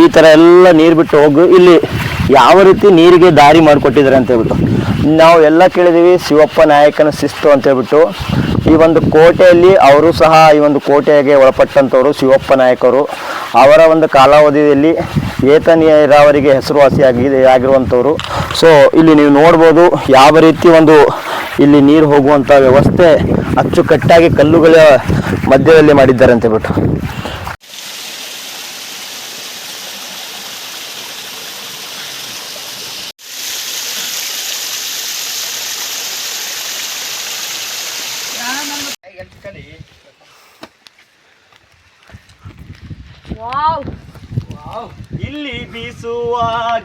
ಈ ಥರ ಎಲ್ಲ ನೀರು ಬಿಟ್ಟು ಹೋಗು. ಇಲ್ಲಿ ಯಾವ ರೀತಿ ನೀರಿಗೆ ದಾರಿ ಮಾಡಿಕೊಟ್ಟಿದ್ದಾರೆ ಅಂತ ಹೇಳ್ಬಿಟ್ಟು ನಾವು ಎಲ್ಲ ಕೇಳಿದ್ದೀವಿ. ಶಿವಪ್ಪ ನಾಯಕನ ಶಿಸ್ತು ಅಂತ ಹೇಳ್ಬಿಟ್ಟು ಈ ಒಂದು ಕೋಟೆಯಲ್ಲಿ ಅವರು ಸಹ ಈ ಒಂದು ಕೋಟೆಗೆ ಒಳಪಟ್ಟಂಥವರು ಶಿವಪ್ಪ ನಾಯಕರು. ಅವರ ಒಂದು ಕಾಲಾವಧಿಯಲ್ಲಿ ಏತ ನೀರಾವರಿಗೆ ಆಗಿರುವಂಥವ್ರು. ಸೊ ಇಲ್ಲಿ ನೀವು ನೋಡ್ಬೋದು ಯಾವ ರೀತಿ ಒಂದು ಇಲ್ಲಿ ನೀರು ಹೋಗುವಂಥ ವ್ಯವಸ್ಥೆ ಅಚ್ಚುಕಟ್ಟಾಗಿ ಕಲ್ಲುಗಳ ಮಧ್ಯದಲ್ಲಿ ಮಾಡಿದ್ದಾರೆ ಅಂತ ಹೇಳ್ಬಿಟ್ಟು. ಇಲ್ಲಿ ಬೀಸುವ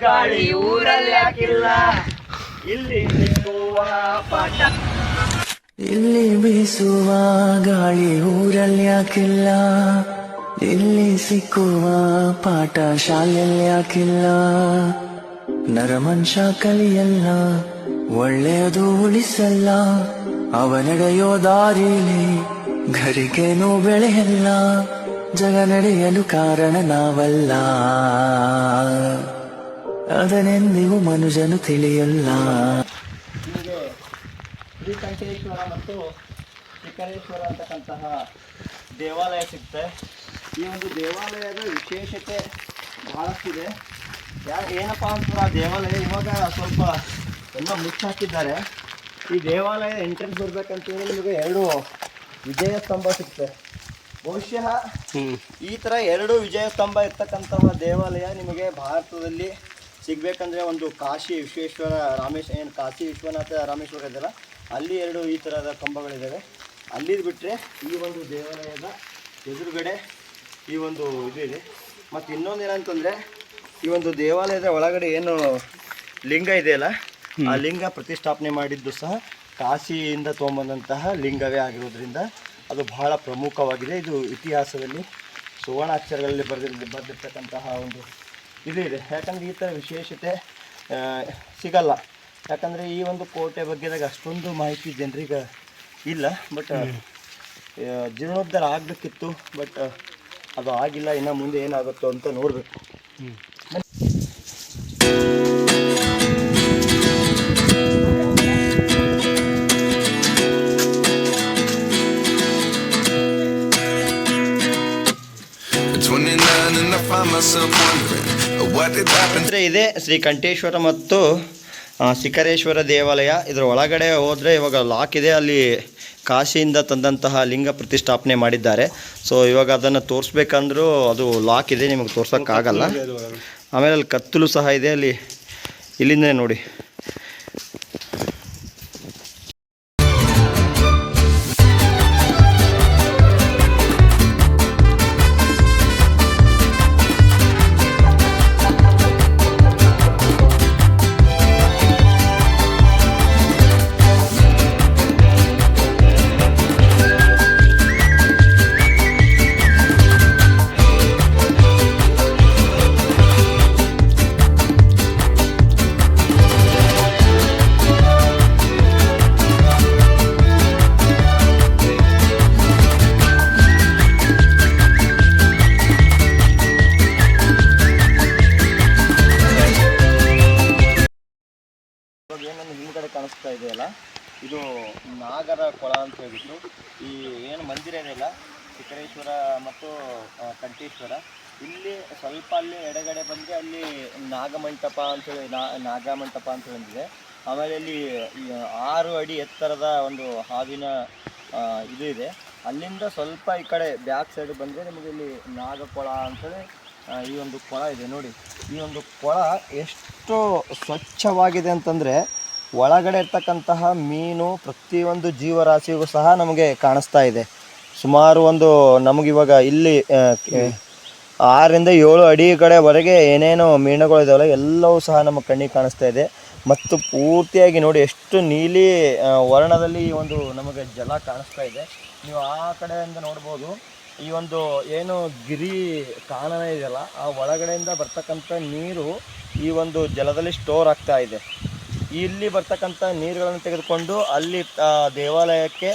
ಗಾಳಿ ಊರಲ್ಲಿ ಹಾಕಿಲ್ಲ, ಇಲ್ಲಿ ಸಿಕ್ಕುವ ಪಾಠ. ಇಲ್ಲಿ ಬೀಸುವ ಗಾಳಿ ಊರಲ್ಲಿ ಯಾಕಿಲ್ಲ, ಇಲ್ಲಿ ಸಿಕ್ಕುವ ಪಾಠ ಶಾಲೆಯಲ್ಲಿ ಯಾಕಿಲ್ಲ. ನರಮನುಷ್ಯ ಕಲಿಯಲ್ಲ, ಒಳ್ಳೆಯದು ಉಳಿಸಲ್ಲ, ಅವ ನಡೆಯೋ ದಾರಿಲಿ ಘರಿಗೇನು ಬೆಳೆಯಲ್ಲ. ಜಗ ನಡೆಯಲು ಕಾರಣ ನಾವಲ್ಲ, ಅದನೆಂದಿಗೂ ಮನುಜನು ತಿಳಿಯಲ್ಲ. ಶ್ರೀಕಂಠೇಶ್ವರ ಮತ್ತು ಶಿಖರೇಶ್ವರ ಅಂತಕ್ಕಂತಹ ದೇವಾಲಯ ಸಿಗುತ್ತೆ. ಈ ಒಂದು ದೇವಾಲಯದ ವಿಶೇಷತೆ ಬಹಳಷ್ಟಿದೆ. ಏನಪ್ಪ ಅಂತಂದ್ರೆ ಆ ದೇವಾಲಯ ಇವಾಗ ಸ್ವಲ್ಪ ಎಲ್ಲ ಮುಚ್ಚಾಕಿದ್ದಾರೆ. ಈ ದೇವಾಲಯ ಎಂಟ್ರೆನ್ಸ್ ಬರ್ಬೇಕಂತೇಳಿ ನಿಮಗೆ 2 ವಿಜಯ ಸ್ತಂಭ ಸಿಗುತ್ತೆ. ಬಹುಶಃ ಈ ಥರ 2 ವಿಜಯ ಸ್ತಂಭ ಇರ್ತಕ್ಕಂತಹ ದೇವಾಲಯ ನಿಮಗೆ ಭಾರತದಲ್ಲಿ ಸಿಗಬೇಕಂದ್ರೆ ಒಂದು ಕಾಶಿ ವಿಶ್ವೇಶ್ವರ ಏನು ಕಾಶಿ ವಿಶ್ವನಾಥ ರಾಮೇಶ್ವರ ಇದೆಯಲ್ಲ, ಅಲ್ಲಿ 2 ಈ ಥರದ ಕಂಬಗಳಿದ್ದಾವೆ. ಅಲ್ಲಿದು ಬಿಟ್ಟರೆ ಈ ಒಂದು ದೇವಾಲಯದ ಎದುರುಗಡೆ ಈ ಒಂದು ಇದು ಇದೆ. ಮತ್ತು ಇನ್ನೊಂದು ಏನಂತಂದರೆ ಈ ಒಂದು ದೇವಾಲಯದ ಒಳಗಡೆ ಏನು ಲಿಂಗ ಇದೆಯಲ್ಲ, ಆ ಲಿಂಗ ಪ್ರತಿಷ್ಠಾಪನೆ ಮಾಡಿದ್ದು ಸಹ ಕಾಶಿಯಿಂದ ತೊಗೊಂಬಂದಂತಹ ಲಿಂಗವೇ ಆಗಿರೋದ್ರಿಂದ ಅದು ಬಹಳ ಪ್ರಮುಖವಾಗಿದೆ. ಇದು ಇತಿಹಾಸದಲ್ಲಿ ಸುವರ್ಣಾಕ್ಷರಗಳಲ್ಲಿ ಬರೆದಿರ್ತಕ್ಕಂತಹ ಒಂದು ಇದು ಇದೆ. ಯಾಕಂದರೆ ಈ ಥರ ವಿಶೇಷತೆ ಸಿಗಲ್ಲ. ಯಾಕಂದರೆ ಈ ಒಂದು ಕೋಟೆ ಬಗ್ಗೆದಾಗ ಅಷ್ಟೊಂದು ಮಾಹಿತಿ ಜನರಿಗೆ ಇಲ್ಲ. ಬಟ್ ಜೀರ್ಣೋದ್ಧಾರ ಆಗಬೇಕಿತ್ತು, ಬಟ್ ಅದು ಆಗಿಲ್ಲ. ಇನ್ನು ಮುಂದೆ ಏನಾಗುತ್ತೋ ಅಂತ ನೋಡಬೇಕು. ಅಂದರೆ ಇದೆ ಶ್ರೀಕಂಠೇಶ್ವರ ಮತ್ತು ಶಿಖರೇಶ್ವರ ದೇವಾಲಯ. ಇದರ ಒಳಗಡೆ ಹೋದರೆ ಇವಾಗ ಲಾಕ್ ಇದೆ. ಅಲ್ಲಿ ಕಾಶಿಯಿಂದ ತಂದಂತಹ ಲಿಂಗ ಪ್ರತಿಷ್ಠಾಪನೆ ಮಾಡಿದ್ದಾರೆ. ಸೊ ಇವಾಗ ಅದನ್ನು ತೋರಿಸ್ಬೇಕಂದ್ರೂ ಅದು ಲಾಕ್ ಇದೆ, ನಿಮಗೆ ತೋರ್ಸೋಕ್ಕಾಗಲ್ಲ. ಆಮೇಲೆ ಅಲ್ಲಿ ಕತ್ತಲು ಸಹ ಇದೆ. ಅಲ್ಲಿ ಇಲ್ಲಿಂದನೇ ನೋಡಿ. ಏನೊಂದು ಹಿಂದ್ಗಡೆ ಕಾಣಿಸ್ತಾ ಇದೆಯಲ್ಲ, ಇದು ನಾಗರ ಕೊಳ ಅಂತ ಹೇಳ್ಬಿಟ್ಟು ಈ ಏನು ಮಂದಿರ ಇದೆಯಲ್ಲ ಶಿಖರೇಶ್ವರ ಮತ್ತು ಕಂಠೇಶ್ವರ, ಇಲ್ಲಿ ಸ್ವಲ್ಪ ಅಲ್ಲಿ ಎಡಗಡೆ ಬಂದರೆ ಅಲ್ಲಿ ನಾಗಮಂಟಪ ಅಂತೇಳಿ ನಾಗಮಂಟಪ ಅಂತ ಹೇಳಿದೆ. ಆಮೇಲೆ ಇಲ್ಲಿ 6 ಅಡಿ ಎತ್ತರದ ಒಂದು ಹಾವಿನ ಇದು ಇದೆ. ಅಲ್ಲಿಂದ ಸ್ವಲ್ಪ ಈ ಕಡೆ ಬ್ಯಾಕ್ ಸೈಡ್ ಬಂದರೆ ನಿಮಗೆ ಇಲ್ಲಿ ನಾಗಕೊಳ ಅಂತೇಳಿ ಈ ಒಂದು ಕೊಳ ಇದೆ. ನೋಡಿ, ಈ ಒಂದು ಕೊಳ ಎಷ್ಟು ಸ್ವಚ್ಛವಾಗಿದೆ ಅಂತಂದರೆ ಒಳಗಡೆ ಇರ್ತಕ್ಕಂತಹ ಮೀನು ಪ್ರತಿಯೊಂದು ಜೀವರಾಶಿಗೂ ಸಹ ನಮಗೆ ಕಾಣಿಸ್ತಾ ಇದೆ. ಸುಮಾರು ಒಂದು ನಮಗಿವಾಗ ಇಲ್ಲಿ 6 ರಿಂದ 7 ಅಡಿಗಡೆವರೆಗೆ ಏನೇನು ಮೀನುಗಳು ಇದಾವಲ್ಲ ಎಲ್ಲವೂ ಸಹ ನಮ್ಮ ಕಣ್ಣಿಗೆ ಕಾಣಿಸ್ತಾ ಇದೆ. ಮತ್ತು ಪೂರ್ತಿಯಾಗಿ ನೋಡಿ ಎಷ್ಟು ನೀಲಿ ವರ್ಣದಲ್ಲಿ ಈ ಒಂದು ನಮಗೆ ಜಲ ಕಾಣಿಸ್ತಾ ಇದೆ. ನೀವು ಆ ಕಡೆಯಿಂದ ನೋಡ್ಬೋದು. ಈ ಒಂದು ಏನು ಗಿರಿ ಕಾನನ ಇದೆಯಲ್ಲ, ಆ ಒಳಗಡೆಯಿಂದ ಬರ್ತಕ್ಕಂಥ ನೀರು ಈ ಒಂದು ಜಲದಲ್ಲಿ ಸ್ಟೋರ್ ಆಗ್ತಾ ಇದೆ. ಇಲ್ಲಿ ಬರ್ತಕ್ಕಂಥ ನೀರುಗಳನ್ನು ತೆಗೆದುಕೊಂಡು ಅಲ್ಲಿ ದೇವಾಲಯಕ್ಕೆ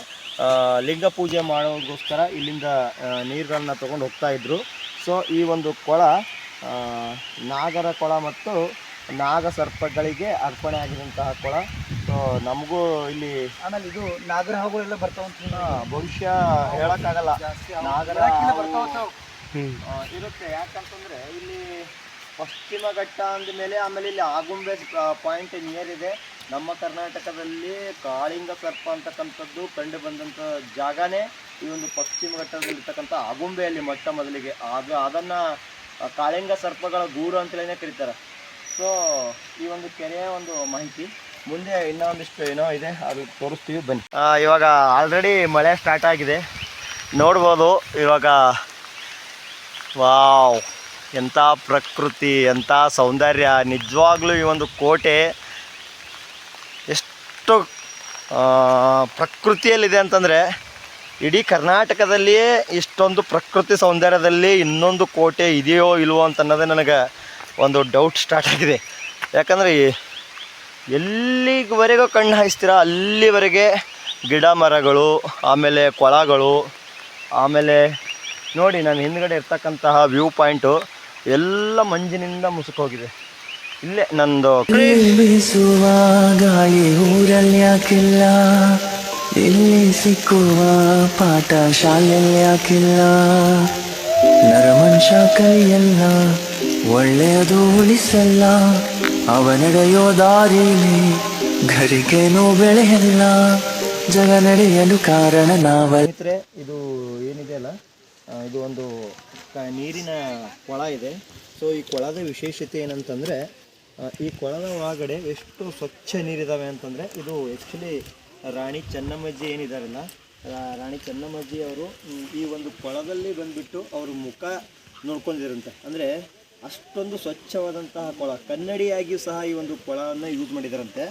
ಲಿಂಗ ಪೂಜೆ ಮಾಡೋದಕ್ಕೋಸ್ಕರ ಇಲ್ಲಿಂದ ನೀರುಗಳನ್ನ ತೊಗೊಂಡು ಹೋಗ್ತಾಯಿದ್ರು. ಸೊ ಈ ಒಂದು ಕೊಳ ನಾಗರ ಕೊಳ ಮತ್ತು ನಾಗ ಸರ್ಪಗಳಿಗೆ ಅರ್ಪಣೆ ಆಗಿದಂತಹ ಕೊಳ. ಸೊ ನಮಗೂ ಇಲ್ಲಿ ಆಮೇಲೆ ಇದು ನಾಗರ ಹಾವುಗಳೆಲ್ಲ ಬರ್ತಾವಂತ ಭವಿಷ್ಯ ಹೇಳಕ್ಕಾಗಲ್ಲ. ನಾಗರ ಬರ್ತಾವ ಇರುತ್ತೆ. ಯಾಕಂತಂದ್ರೆ ಇಲ್ಲಿ ಪಶ್ಚಿಮ ಘಟ್ಟ ಅಂದಮೇಲೆ ಆಮೇಲೆ ಇಲ್ಲಿ ಆಗುಂಬೆ ಪಾಯಿಂಟ್ ನಿಯರ್ ಇದೆ. ನಮ್ಮ ಕರ್ನಾಟಕದಲ್ಲಿ ಕಾಳಿಂಗ ಸರ್ಪ ಅಂತಕ್ಕಂಥದ್ದು ಕಂಡು ಬಂದಂಥ ಜಾಗನೇ ಈ ಒಂದು ಪಶ್ಚಿಮ ಘಟ್ಟದಲ್ಲಿರ್ತಕ್ಕಂಥ ಆಗುಂಬೆಯಲ್ಲಿ ಮೊಟ್ಟ ಮೊದಲಿಗೆ. ಅದನ್ನು ಕಾಳಿಂಗ ಸರ್ಪಗಳ ಗೂಡು ಅಂತಲೇ ಕರೀತಾರೆ. ಸೊ ಈ ಒಂದು ಕೆರೆಯ ಒಂದು ಮಾಹಿತಿ. ಮುಂದೆ ಇನ್ನೂ ಒಂದಿಷ್ಟು ಏನೋ ಇದೆ, ಅದು ತೋರಿಸ್ತೀವಿ ಬನ್ನಿ. ಇವಾಗ ಆಲ್ರೆಡಿ ಮಳೆ ಸ್ಟಾರ್ಟ್ ಆಗಿದೆ, ನೋಡ್ಬೋದು. ಇವಾಗ ವಾವ್, ಎಂಥ ಪ್ರಕೃತಿ, ಎಂಥ ಸೌಂದರ್ಯ. ನಿಜವಾಗ್ಲೂ ಈ ಒಂದು ಕೋಟೆ ಎಷ್ಟು ಪ್ರಕೃತಿಯಲ್ಲಿದೆ ಅಂತಂದರೆ, ಇಡೀ ಕರ್ನಾಟಕದಲ್ಲಿಯೇ ಇಷ್ಟೊಂದು ಪ್ರಕೃತಿ ಸೌಂದರ್ಯದಲ್ಲಿ ಇನ್ನೊಂದು ಕೋಟೆ ಇದೆಯೋ ಇಲ್ವೋ ಅಂತ ಅನ್ನೋದೇ ನನಗೆ ಒಂದು ಡೌಟ್ ಸ್ಟಾರ್ಟ್ ಆಗಿದೆ. ಯಾಕಂದರೆ ಎಲ್ಲಿವರೆಗೂ ಕಣ್ಣು ಹಾಯಿಸ್ತೀರಾ ಅಲ್ಲಿವರೆಗೆ ಗಿಡ ಮರಗಳು, ಆಮೇಲೆ ಕೊಳಗಳು, ಆಮೇಲೆ ನೋಡಿ ನಾನು ಹಿಂದ್ಗಡೆ ಇರ್ತಕ್ಕಂತಹ ವ್ಯೂ ಪಾಯಿಂಟು ಎಲ್ಲ ಮಂಜಿನಿಂದ ಮುಸುಕೋಗಿದೆ. ಇಲ್ಲೇ ನಂದು ಬೀಸುವ ಗಾಳಿ ಊರಲ್ಲಿ ಯಾಕಿಲ್ಲ, ಇಲ್ಲಿ ಸಿಕ್ಕುವ ಪಾಠ ಶಾಲೆಯಲ್ಲಿ ಯಾಕಿಲ್ಲ, ನರಮನುಷ್ಯ ಕೈಯಲ್ಲ ಒಳ್ಳೆಯದು ಉಳಿಸಲ್ಲ, ಅವ ನಡೆಯೋ ದಾರಿಲಿ ಘರಿಗೇನೂ ಬೆಳೆಯಲ್ಲ, ಜಗ ನಡೆಯಲು ಕಾರಣ ನಾವಲ್ಲ. ಸ್ನೇಹಿತರೆ, ಇದು ಏನಿದೆ ಅಲ್ಲ, ಇದು ಒಂದು ನೀರಿನ ಕೊಳ ಇದೆ. ಸೊ ಈ ಕೊಳದ ವಿಶೇಷತೆ ಏನಂತಂದರೆ, ಈ ಕೊಳದ ಒಳಗಡೆ ಎಷ್ಟು ಸ್ವಚ್ಛ ನೀರಿದ್ದಾವೆ ಅಂತಂದರೆ, ಇದು ಆ್ಯಕ್ಚುಲಿ ರಾಣಿ ಚೆನ್ನಮ್ಮಜ್ಜಿ ಏನಿದಾರಲ್ಲ, ರಾಣಿ ಚೆನ್ನಮ್ಮಜ್ಜಿ ಅವರು ಈ ಒಂದು ಕೊಳದಲ್ಲಿ ಬಂದುಬಿಟ್ಟು ಅವರು ಮುಖ ನೋಡ್ಕೊಂಡಿರಂತೆ. ಅಂದರೆ ಅಷ್ಟೊಂದು ಸ್ವಚ್ಛವಾದಂತಹ ಕೊಳ, ಕನ್ನಡಿಯಾಗಿಯೂ ಸಹ ಈ ಒಂದು ಕೊಳವನ್ನು ಯೂಸ್ ಮಾಡಿದಾರಂತೆ.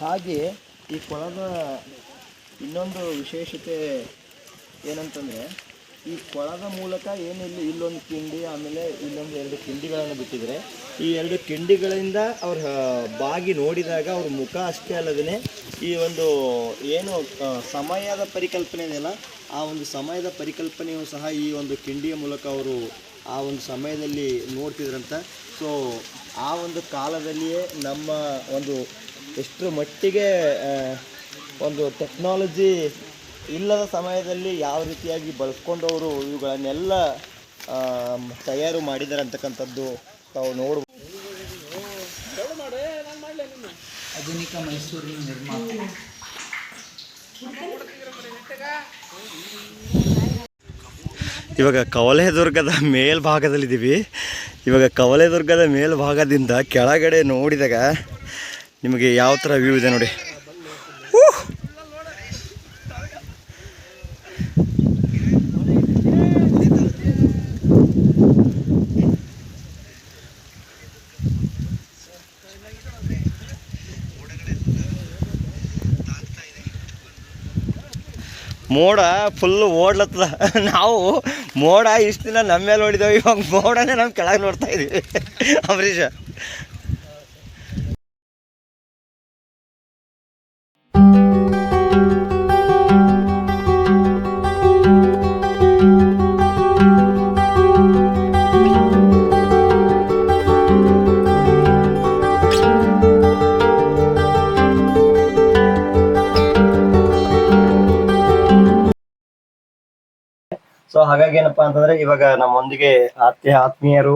ಹಾಗೆಯೇ ಈ ಕೊಳದ ಇನ್ನೊಂದು ವಿಶೇಷತೆ ಏನಂತಂದರೆ, ಈ ಕೊಳದ ಮೂಲಕ ಏನಿಲ್ಲ ಇಲ್ಲೊಂದು ಕಿಂಡಿ, ಆಮೇಲೆ ಇಲ್ಲೊಂದು 2 ಕಿಂಡಿಗಳನ್ನು ಬಿಟ್ಟಿದ್ದಾರೆ. ಈ 2 ಕಿಂಡಿಗಳಿಂದ ಅವ್ರು ಬಾಗಿ ನೋಡಿದಾಗ ಅವ್ರ ಮುಖ ಅಷ್ಟೇ ಅಲ್ಲದೇ ಈ ಒಂದು ಏನು ಸಮಯದ ಪರಿಕಲ್ಪನೆ ಇದೆಯಲ್ಲ, ಆ ಒಂದು ಸಮಯದ ಪರಿಕಲ್ಪನೆಯು ಸಹ ಈ ಒಂದು ಕಿಂಡಿಯ ಮೂಲಕ ಅವರು ಆ ಒಂದು ಸಮಯದಲ್ಲಿ ನೋಡ್ತಿದ್ರಂತ. ಸೊ ಆ ಒಂದು ಕಾಲದಲ್ಲಿಯೇ ನಮ್ಮ ಒಂದು ಎಷ್ಟರ ಮಟ್ಟಿಗೆ ಒಂದು ಟೆಕ್ನಾಲಜಿ ಇಲ್ಲದ ಸಮಯದಲ್ಲಿ ಯಾವ ರೀತಿಯಾಗಿ ಬಳಸ್ಕೊಂಡವರು ಇವುಗಳನ್ನೆಲ್ಲ ತಯಾರು ಮಾಡಿದ್ದಾರೆ ಅಂತಕ್ಕಂಥದ್ದು ತಾವು ನೋಡ್ಬೋದು. ಆಧುನಿಕ ಮೈಸೂರಿನ ನಿರ್ಮಾಣ. ಇವಾಗ ಕವಲೇದುರ್ಗದ ಮೇಲ್ಭಾಗದಲ್ಲಿದ್ದೀವಿ. ಇವಾಗ ಕವಲೇದುರ್ಗದ ಮೇಲ್ಭಾಗದಿಂದ ಕೆಳಗಡೆ ನೋಡಿದಾಗ ನಿಮಗೆ ಯಾವ ಥರ ವ್ಯೂ ಇದೆ ನೋಡಿ. ಮೋಡ ಫುಲ್ಲು ಓಡ್ಲತ್ತದ. ನಾವು ಮೋಡ ಇಷ್ಟು ದಿನ ನಮ್ಮ ಮೇಲೆ ನೋಡಿದ್ದೇವೆ, ಇವಾಗ ಮೋಡನೇ ನಮ್ಮ ಕೆಳಗೆ ನೋಡ್ತಾ ಇದ್ದೀವಿ. ಅಂಬರೀಷ, ಸೊ ಹಾಗಾಗಿ ಏನಪ್ಪಾ ಅಂತಂದ್ರೆ, ಇವಾಗ ನಮ್ಮೊಂದಿಗೆ ಆತ್ಮೀಯರು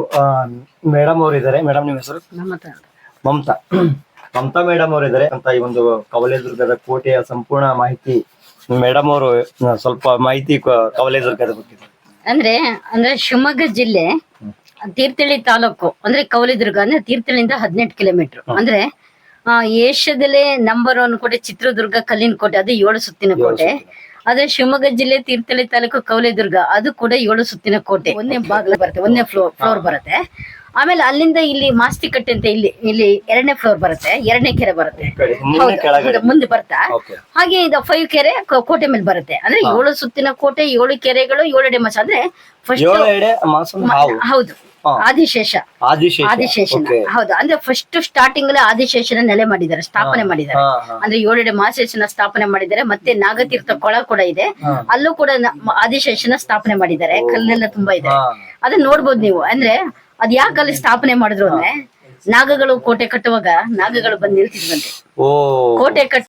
ಮೇಡಮ್ ಅವರು ಇದ್ದಾರೆ. ಮೇಡಮ್, ನಿಮ್ಮ ಹೆಸರು? ಮಮತಾ ಮೇಡಮ್ ಅವರು ಇದ್ದಾರೆ ಅಂತ. ಈ ಒಂದು ಕವಲೇದುರ್ಗದ ಕೋಟೆಯ ಸಂಪೂರ್ಣ ಮಾಹಿತಿ ಮೇಡಮ್ ಅವರು ಸ್ವಲ್ಪ ಮಾಹಿತಿ ಕವಲೇದುರ್ಗದ ಬಗ್ಗೆ. ಅಂದ್ರೆ ಶಿವಮೊಗ್ಗ ಜಿಲ್ಲೆ ತೀರ್ಥಹಳ್ಳಿ ತಾಲೂಕು ಅಂದ್ರೆ ಕವಲೇದುರ್ಗ ಅಂದ್ರೆ ತೀರ್ಥಹಳ್ಳಿಯಿಂದ 18 ಕಿಲೋಮೀಟರ್. ಅಂದ್ರೆ ಏಷ್ಯಾದಲ್ಲೇ ನಂಬರ್ 1 ಕೋಟೆ ಚಿತ್ರದುರ್ಗ ಕಲ್ಲಿನ ಕೋಟೆ, ಅದು 7 ಸುತ್ತಿನ ಕೋಟೆ. ಆದ್ರೆ ಶಿವಮೊಗ್ಗ ಜಿಲ್ಲೆ ತೀರ್ಥಹಳ್ಳಿ ತಾಲೂಕು ಕವಲೇದುರ್ಗ ಅದು ಕೂಡ 7 ಸುತ್ತಿನ ಕೋಟೆ. 1ನೇ ಬಾಗಿಲು ಬರುತ್ತೆ, 1ನೇ ಫ್ಲೋರ್ ಬರುತ್ತೆ. ಆಮೇಲೆ ಅಲ್ಲಿಂದ ಇಲ್ಲಿ ಮಾಸ್ತಿಕಟ್ಟೆ ಅಂತ ಇಲ್ಲಿ 2ನೇ ಫ್ಲೋರ್ ಬರುತ್ತೆ, 2ನೇ ಕೆರೆ ಬರುತ್ತೆ ಮುಂದೆ ಬರ್ತಾ. ಹಾಗೆ ಇದು 5 ಕೆರೆ ಕೋಟೆ ಮೇಲೆ ಬರುತ್ತೆ. ಅಂದ್ರೆ 7 ಸುತ್ತಿನ ಕೋಟೆ, 7 ಕೆರೆಗಳು, 7 ಎಡೆ ಮಾಸ. ಅಂದ್ರೆ ಫಸ್ಟ್ ಹೌದು, ಆದಿಶೇಷ ಆದಿಶೇಷನ ಹೌದು. ಅಂದ್ರೆ ಫಸ್ಟ್ ಸ್ಟಾರ್ಟಿಂಗ್ ಅಲ್ಲಿ ಆದಿಶೇಷನ ನೆಲೆ ಮಾಡಿದ್ದಾರೆ, ಸ್ಥಾಪನೆ ಮಾಡಿದ್ದಾರೆ. ಅಂದ್ರೆ 7 ಮಾಸೇಶನ ಸ್ಥಾಪನೆ ಮಾಡಿದ್ದಾರೆ. ಮತ್ತೆ ನಾಗತೀರ್ಥ ಕೊಳ ಕೂಡ ಇದೆ, ಅಲ್ಲೂ ಕೂಡ ಆದಿಶೇಷನ ಸ್ಥಾಪನೆ ಮಾಡಿದ್ದಾರೆ. ಕಲ್ಲೆಲ್ಲ ತುಂಬಾ ಇದೆ, ಅದನ್ನ ನೋಡ್ಬೋದು ನೀವು. ಅಂದ್ರೆ ಅದ್ ಯಾಕೆ ಅಲ್ಲಿ ಸ್ಥಾಪನೆ ಮಾಡಿದ್ರು ಅಂದ್ರೆ ನಾಗಗಳು ಕೋಟೆ ಕಟ್ಟುವಾಗ ನಾಗಗಳು ಬಂದು ನಿಲ್ತಿದ್ವಂತೆ. ಕೋಟೆ